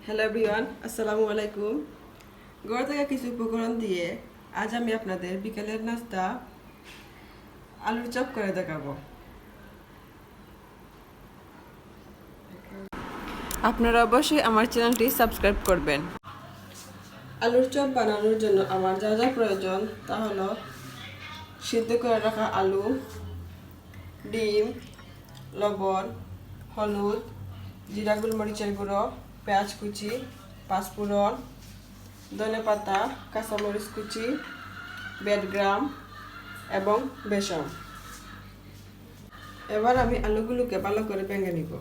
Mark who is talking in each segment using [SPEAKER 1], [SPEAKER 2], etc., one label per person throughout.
[SPEAKER 1] Hello everyone, আসসালামু আলাইকুম। ঘর থেকে কিছু উপকরণ দিয়ে আজ আমি আপনাদের বিকেলের নাস্তা আলুর চপ করে দেখাবো। আপনারা অবশ্যই আমার চ্যানেলটি সাবস্ক্রাইব করবেন। আলুর চপ বানানোর জন্য আমার যা যা প্রয়োজন তা হলো সিদ্ধ করে রাখা আলু, ডিম, লবণ, হলুদ, জিরা গোলমরিচের গুঁড়ো, পেঁয়াজ কুচি, পাঁচফোড়ন, ধনেপাতা, কাঁচামরিচ কুচি, বেডগ্রাম এবং বেসন। এবার আমি আলুগুলোকে ভালো করে ভেঙে নিব।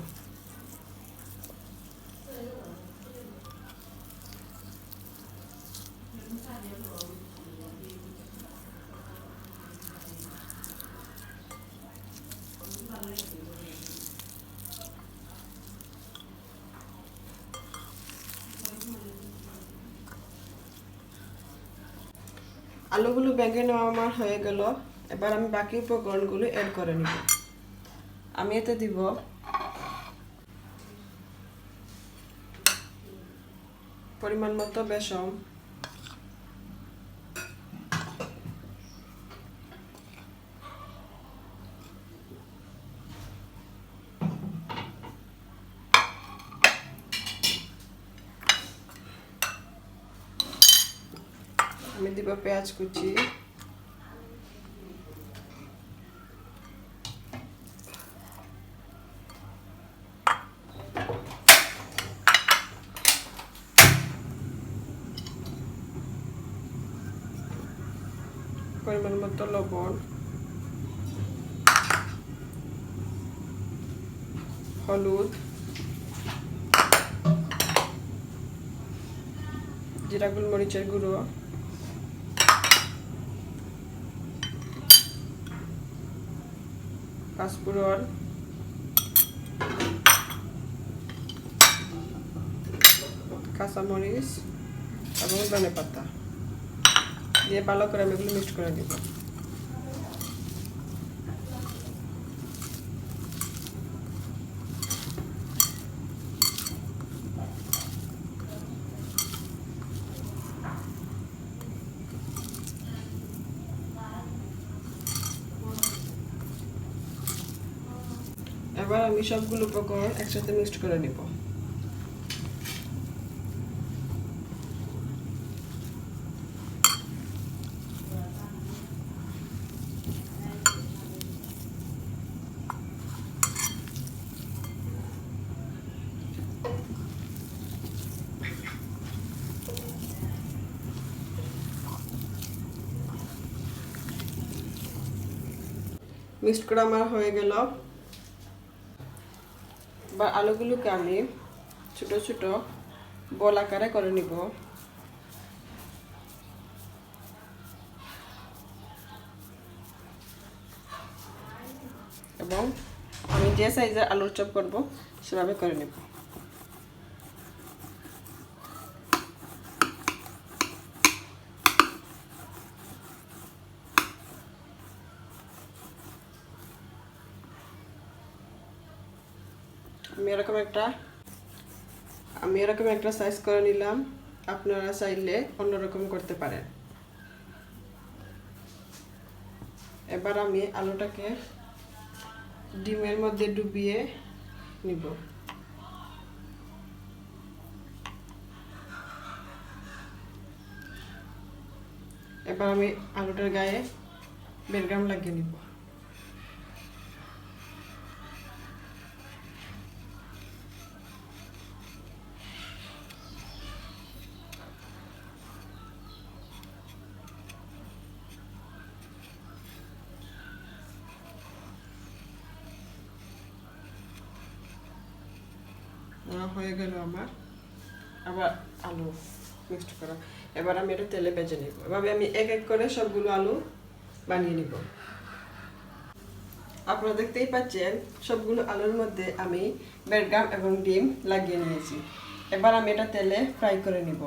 [SPEAKER 1] আলুগুলো ভেঙে নেওয়া আমার হয়ে গেল। এবার আমি বাকি উপকরণগুলো অ্যাড করে নিব। আমি এতে দিব পরিমাণ মতো বেসন, আমি দিব পেঁয়াজ কুচি, পরিমাণ মতো লবণ, হলুদ, জিরা গোলমরিচের গুঁড়ো, পাঁচফোড়ন, কাঁচামরিচ এবং ধনেপাতা দিয়ে ভালো করে আমি এগুলো মিক্স করে দিব। এবার আমি সবগুলো উপকরণ একসাথে মিক্সড করে নিব। মিক্সড করা আমার হয়ে গেল। বা আলুগুলোকে আমি ছোট ছোট বল আকারে করে নিব। এবং আমি যে সাইজের আলুর চপ করব সেভাবে করে নেব। আমি এরকম একটা সাইজ করে নিলাম। আপনারা চাইলে অন্যরকম করতে পারেন। এবার আমি আলুটাকে ডিমের মধ্যে ডুবিয়ে নিব। এবার আমি আলুটার গায়ে বেডগ্রাম লাগিয়ে নিব। হয়ে গেল আমার আবার আলু মিক্সড করা। এবার আমি এটা তেলে ভেজে নিব। এভাবে আমি এক এক করে সবগুলো আলু বানিয়ে নিব। আপনারা দেখতেই পাচ্ছেন সবগুলো আলুর মধ্যে আমি বেডগ্রাম এবং ডিম লাগিয়ে নিয়েছি। এবার আমি এটা তেলে ফ্রাই করে নিব।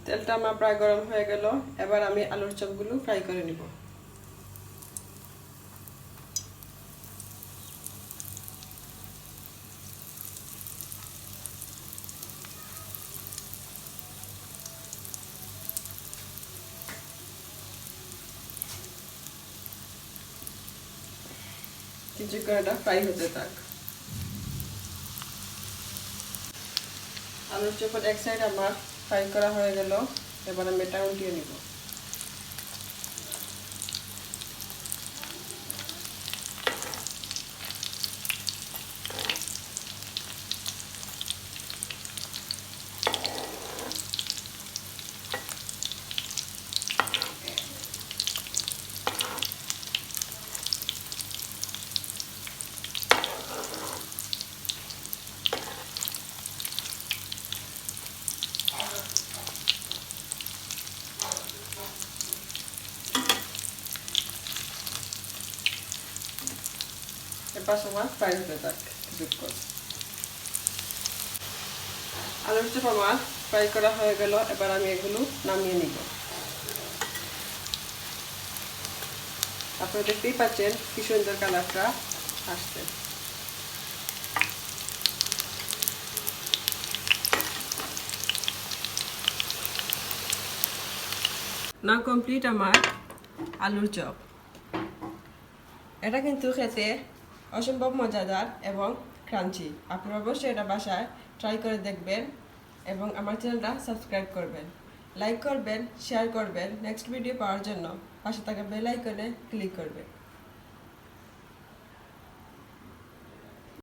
[SPEAKER 1] তেলটা আমার প্রায় গরম হয়ে গেল। এবার আমি আলুর চপগুলো ফ্রাই করে নিব। কিছুক্ষণ এটা ফ্রাই হতে থাক। আলুর চপের এক সাইড আমার ফ্রাই করা হয়ে গেল, এবার আমি এটা উল্টিয়ে নিব। এবার আমার ফ্রাই হতে থাক কিছুক্ষণ। আলুর চপ আমার ফ্রাই করা হয়ে গেল, এবার আমি এগুলো নামিয়ে নিব। আপনারা দেখতেই পাচ্ছেন কি সুন্দর কালারটা আসছে। না কমপ্লিট আমার আলুর চপ। এটা কিন্তু খেতে অসম্ভব মজাদার এবং ক্রাঞ্চি। আপনারা অবশ্যই এটা বাসায় ট্রাই করে দেখবেন এবং আমার চ্যানেলটা সাবস্ক্রাইব করবেন, লাইক করবেন, শেয়ার করবেন। নেক্সট ভিডিও পাওয়ার জন্য পাশে থাকা বেল আইকনে ক্লিক করবেন।